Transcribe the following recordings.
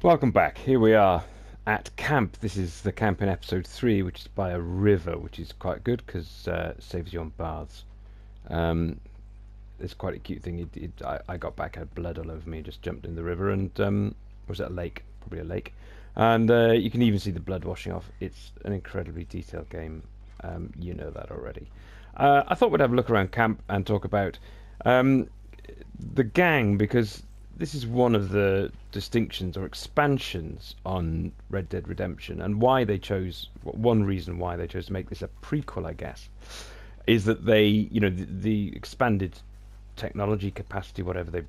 Welcome back. Here we are at camp. This is the camp in episode 3, which is by a river, which is quite good because it saves you on baths. Um, it's quite a cute thing. I got back, had blood all over me, just jumped in the river, and was it a lake? Probably a lake. And you can even see the blood washing off. It's an incredibly detailed game. You know that already. I thought we'd have a look around camp and talk about um, the gang, because this is one of the distinctions or expansions on Red Dead Redemption, and why they chose, one reason why they chose to make this a prequel, I guess, is that they, the expanded technology capacity, whatever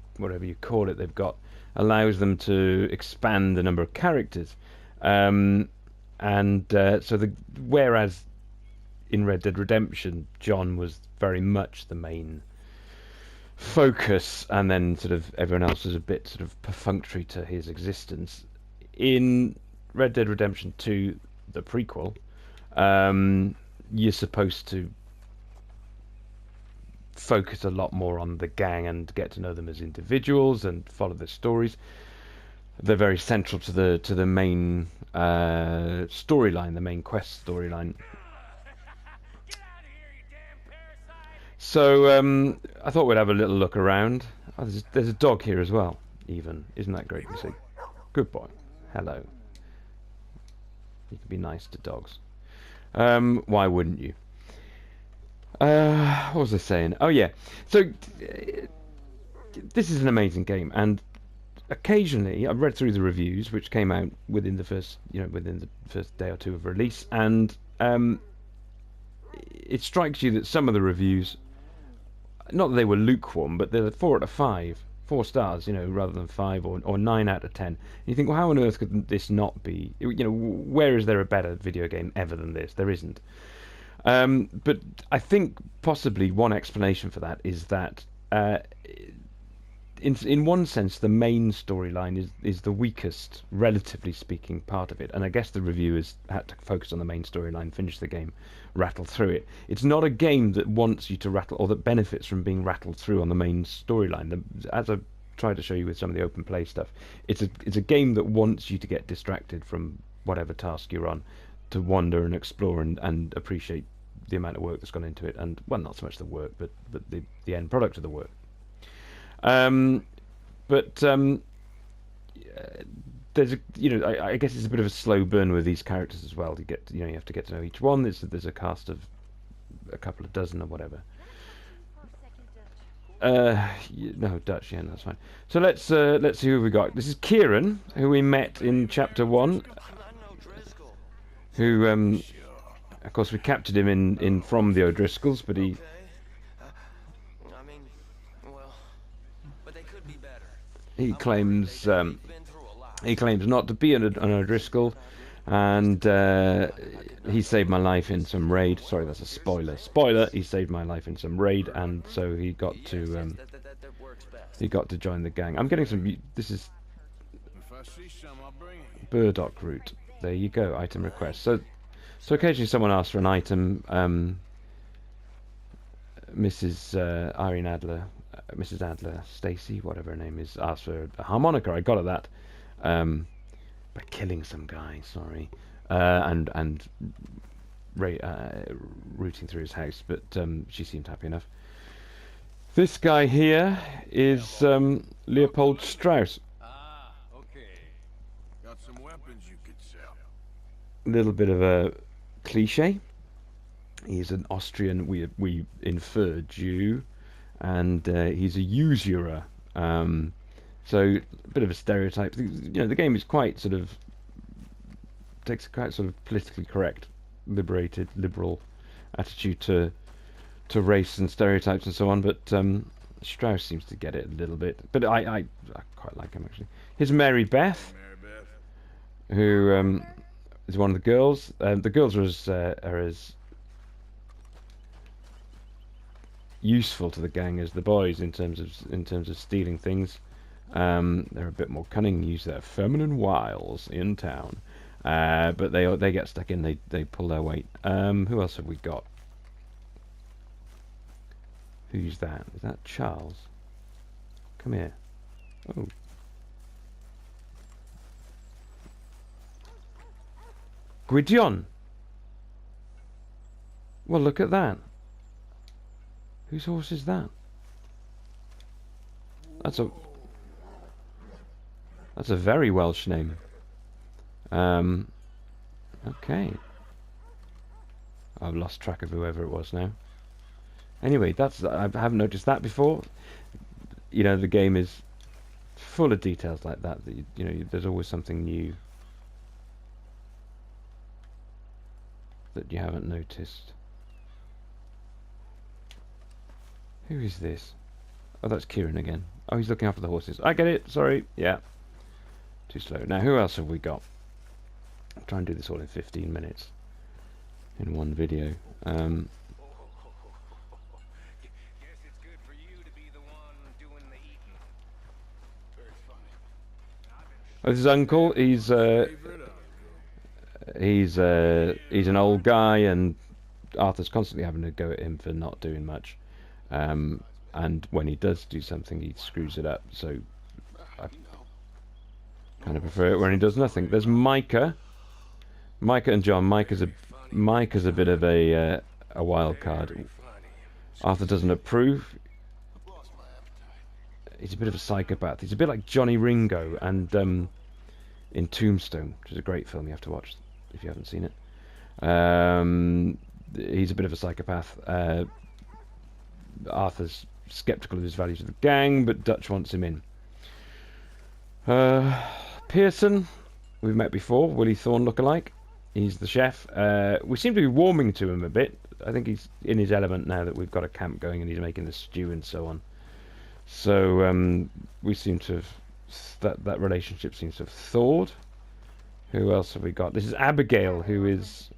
you call it, they've got, allows them to expand the number of characters, and so whereas in Red Dead Redemption, John was very much the main focus, and then sort of everyone else was a bit sort of perfunctory to his existence. In Red Dead Redemption 2, the prequel, you're supposed to focus a lot more on the gang and get to know them as individuals and follow their stories. They're very central to the main storyline, the main quest storyline. So I thought we'd have a little look around. Oh, there's a dog here as well, even. Isn't that great to see? Good boy. Hello. You can be nice to dogs. Why wouldn't you? What was I saying? Oh yeah. So this is an amazing game, and occasionally I've read through the reviews, which came out within the first day or two of release, and it strikes you that some of the reviews, not that they were lukewarm, but they're 4 out of 5, 4 stars, rather than 5 or 9 out of 10. And you think, well, how on earth could this not be? Where is there a better video game ever than this? There isn't. But I think possibly one explanation for that is that, in one sense, the main storyline is the weakest, relatively speaking, part of it. And I guess the reviewers had to focus on the main storyline, finish the game, rattle through it. It's not a game that wants you to rattle, or that benefits from being rattled through on the main storyline. As I've tried to show you with some of the open play stuff, it's a game that wants you to get distracted from whatever task you're on, to wander and explore and appreciate the amount of work that's gone into it, and, well, not so much the work, but the end product of the work. But there's I guess it's a bit of a slow burn with these characters as well. You have to get to know each one. There's a cast of a couple of dozen or whatever. No, Dutch. Yeah, that's fine. So let's see who we got. This is Kieran, who we met in chapter 1. Who of course we captured him in from the O'Driscolls, but he claims not to be an O'Driscoll, and he saved my life in some raid. Sorry, that's a spoiler. Spoiler! He saved my life in some raid, and so he got to join the gang. I'm getting some. This is burdock root. There you go. Item request. So occasionally someone asks for an item. Mrs. Irene Adler. Mrs. Adler, Stacy, whatever her name is, asked for a harmonica. I got her that by killing some guy. Sorry, and rooting through his house, but she seemed happy enough. This guy here is Leopold Strauss. Ah, okay. Got some weapons you could sell. A little bit of a cliche. He's an Austrian. We infer Jew. And he's a usurer, so a bit of a stereotype. The game is quite sort of takes a quite sort of politically correct, liberated, liberal attitude to race and stereotypes and so on. But Strauss seems to get it a little bit. But I quite like him, actually. Here's Mary Beth, who is one of the girls. The girls are as useful to the gang as the boys in terms of stealing things. They're a bit more cunning, use their feminine wiles in town, but they get stuck in. They pull their weight. Who else have we got? Who's that? Is that Charles? Come here. Oh, Gwydion. Well, look at that. Whose horse is that? That's a very Welsh name. Okay. I've lost track of whoever it was now. Anyway, I haven't noticed that before. You know, the game is full of details like that. You know, there's always something new that you haven't noticed. Who is this? Oh, that's Kieran again. Oh, he's looking after the horses. I get it. Sorry. Yeah. Too slow. Now, who else have we got? I'll try and do this all in 15 minutes in one video. Guess it's good for you to be the one doing the eating. Very funny. Oh, this is Uncle. He's an old guy, and Arthur's constantly having to go at him for not doing much. And when he does do something, he screws it up. So I kind of prefer it when he does nothing. There's Micah and John. Micah's a bit of a wild card. Arthur doesn't approve. He's a bit of a psychopath. He's a bit like Johnny Ringo and in Tombstone, which is a great film you have to watch if you haven't seen it. He's a bit of a psychopath. Arthur's skeptical of his values of the gang, but Dutch wants him in. Pearson, we've met before. Willie Thorne lookalike. He's the chef. We seem to be warming to him a bit. I think he's in his element now that we've got a camp going and he's making the stew and so on. So we seem to have that relationship seems to have thawed. Who else have we got? This is Abigail, who is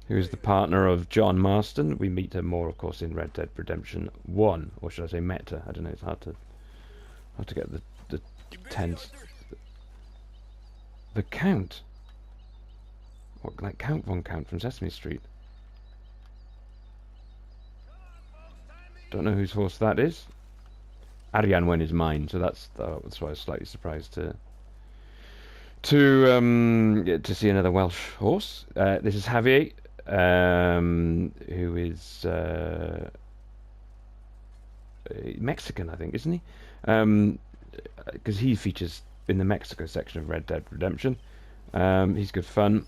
the partner of John Marston. We meet her more, of course, in Red Dead Redemption 1, or should I say met her? I don't know. It's hard to get the tense. The Count. What, like Count Von Count from Sesame Street? Don't know whose horse that is. Arianwen is mine, so that's why I was slightly surprised to see another Welsh horse. This is Javier, who is Mexican, I think, isn't he? Because he features in the Mexico section of Red Dead Redemption. He's good fun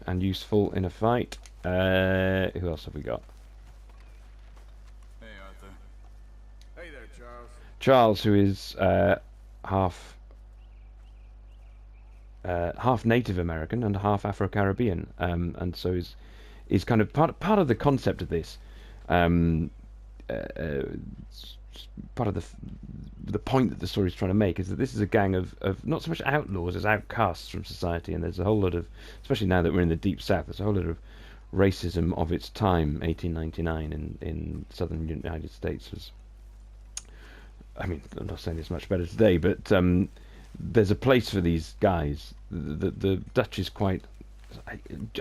and useful in a fight. Who else have we got? Hey, Arthur. Hey there, Charles. Charles, who is half Native American and half Afro-Caribbean, and so is kind of part of the concept of this. Part of the point that the story is trying to make is that this is a gang of not so much outlaws as outcasts from society, and there's a whole lot of, especially now that we're in the Deep South, there's a whole lot of racism of its time. 1899 in southern United States was, I mean, I'm not saying it's much better today, but there's a place for these guys. The Dutch is quite,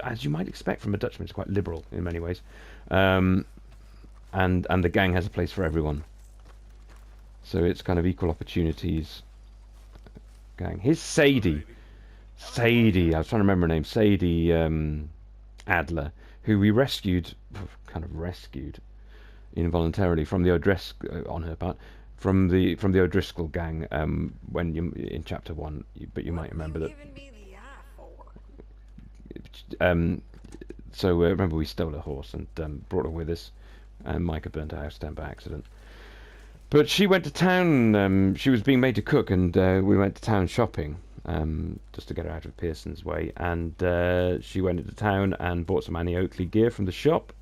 as you might expect from a Dutchman, it's quite liberal in many ways, and the gang has a place for everyone. So it's kind of equal opportunities gang. Here's Sadie. I was trying to remember her name. Sadie Adler, who we rescued involuntarily from the O'Driscoll on her part, from the O'Driscoll gang when you in chapter 1. But you might remember that. So remember we stole a horse and brought her with us, and Micah burned her house down by accident. But she went to town. She was being made to cook, and we went to town shopping just to get her out of Pearson's way. And she went into town and bought some Annie Oakley gear from the shop,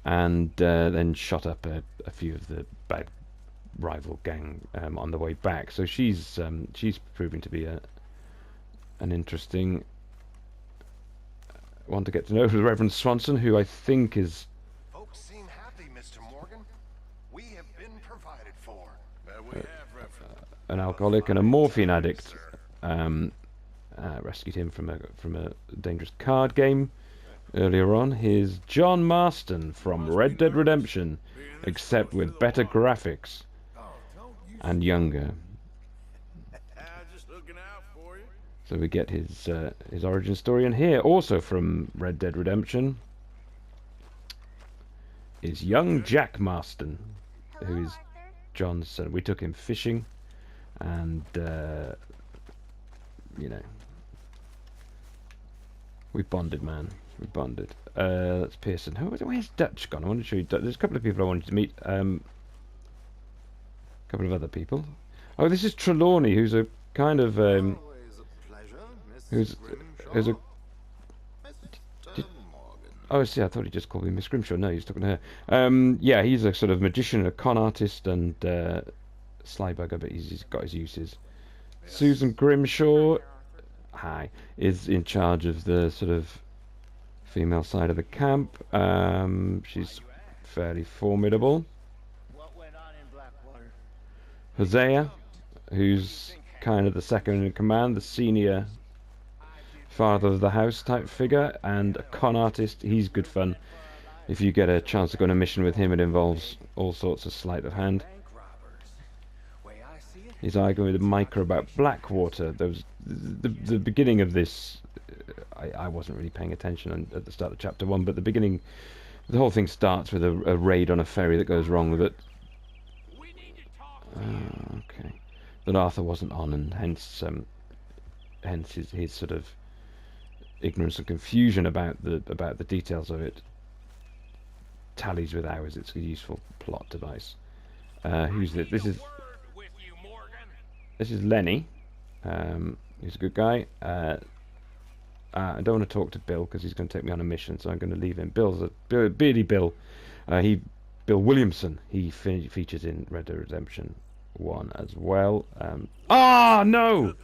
and then shot up a few of the bad rival gang on the way back. So she's proving to be an interesting one to get to know. The Reverend Swanson, who I think is. Folks seem happy, Mr. Morgan. We have been provided for. We have reference. An alcoholic and a morphine addict. Rescued him from a dangerous card game earlier on. Here's John Marston from Red Dead Redemption, except with better graphics and younger. Just looking out for you. So we get his origin story, and here also from Red Dead Redemption is young Jack Marston, who is John's son. We took him fishing, and you know, we bonded, man. We bonded. That's Pearson. Where's Dutch gone? I want to show you. There's a couple of people I wanted to meet. A couple of other people. Oh, this is Trelawney, who's a kind of who's a. Oh, see, I thought he just called me Miss Grimshaw. No, he's talking to her. Yeah, he's a sort of magician, a con artist, and sly bugger, but he's got his uses. Susan Grimshaw, hi, is in charge of the sort of female side of the camp. She's fairly formidable. Hosea, who's kind of the second in command, the senior father of the house type figure, and a con artist. He's good fun. If you get a chance to go on a mission with him, it involves all sorts of sleight of hand. He's arguing with Micah about Blackwater. There was the beginning of this. I wasn't really paying attention at the start of chapter 1, but the beginning, the whole thing starts with a raid on a ferry that goes wrong with it. Okay, that Arthur wasn't on, and hence his sort of ignorance and confusion about the details of it tallies with ours. It's a useful plot device. Who's this? This is Lenny. He's a good guy. I don't want to talk to Bill because he's going to take me on a mission, so I'm going to leave him. Beardy Bill. Bill Williamson. He features in Red Dead Redemption 1 as well. Oh no!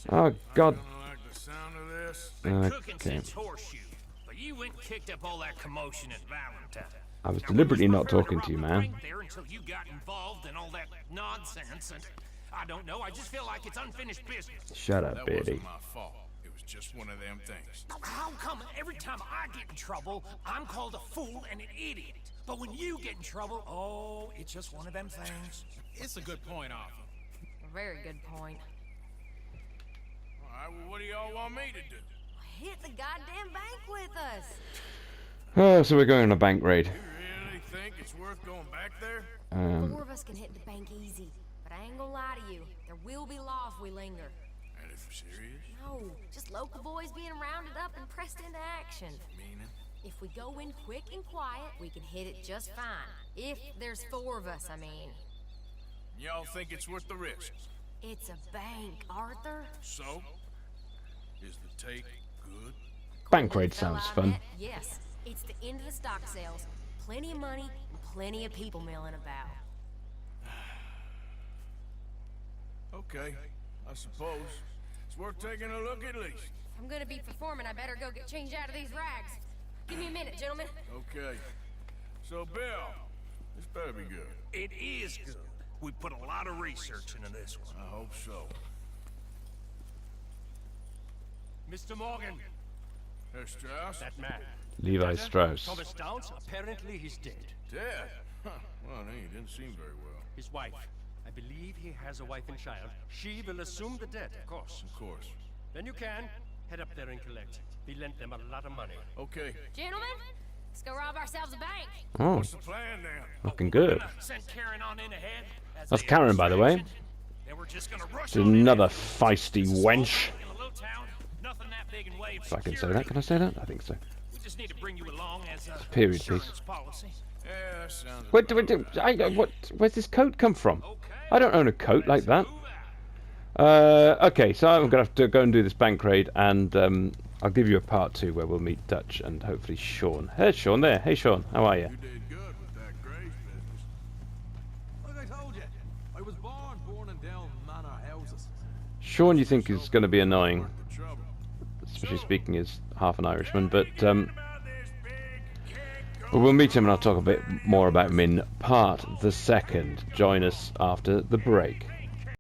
Oh God. Okay. I was deliberately not talking to you, man. I don't know. I just feel like it's unfinished business. Shut up, Beardy. That wasn't my fault. It was just one of them things. How come every time I get in trouble, I'm called a fool and an idiot? But when you get in trouble, oh, it's just one of them things. It's a good point, Arthur. A very good point. All right, well, what do y'all want me to do? Hit the goddamn bank with us. Oh, so we're going on a bank raid. You really think it's worth going back there? Four of us can hit the bank easy. But I ain't gonna lie to you. There will be law if we linger. And if you're serious? No, just local boys being rounded up and pressed into action. Meaning? If we go in quick and quiet, we can hit it just fine. If there's four of us, I mean. Y'all think it's worth the risk? It's a bank, Arthur. So? Is the take good? Bank raid The fella sounds I fun. met, yes, it's the end of the stock sales. Plenty of money and plenty of people milling about. Okay, I suppose. It's worth taking a look at least. If I'm gonna be performing, I better go get changed out of these rags. Give me a minute, gentlemen. Okay. So, Bill, this better be good. It is good. We put a lot of research into this one. I hope so. Mr. Morgan, Herr Strauss? that man. Levi Strauss. Thomas Downs, apparently he's dead. Dead? Huh. Well, he didn't seem very well. His wife. I believe he has a wife and child. She will assume the debt, of course. Of course. Then you can head up there and collect. We lent them a lot of money. Okay. Gentlemen, let's go rob ourselves a bank. Oh, What's the plan then? looking good. Send Karen on in ahead. as That's a Karen, by the way. distraction. Then we're just gonna rush She's on in another there. feisty wench. In a little town, nothing that big in way of If I can say security. that, can I say that? I think so. We just need to bring you along as a Period piece. insurance policy. Yeah, that sounds Where's this coat come from? I don't own a coat like that. Move out. Okay, so I'm gonna have to go and do this bank raid, and I'll give you a part 2 where we'll meet Dutch and hopefully Sean. There's Sean there. Hey Sean, how are you? You did good with that Graves business. Like I told you, I was born burning down manor houses. Sean, you think is going to be annoying, The trouble. especially speaking as half an Irishman, but About this big cake we'll meet him and I'll talk a bit more about him in part the 2nd. Join us after the break.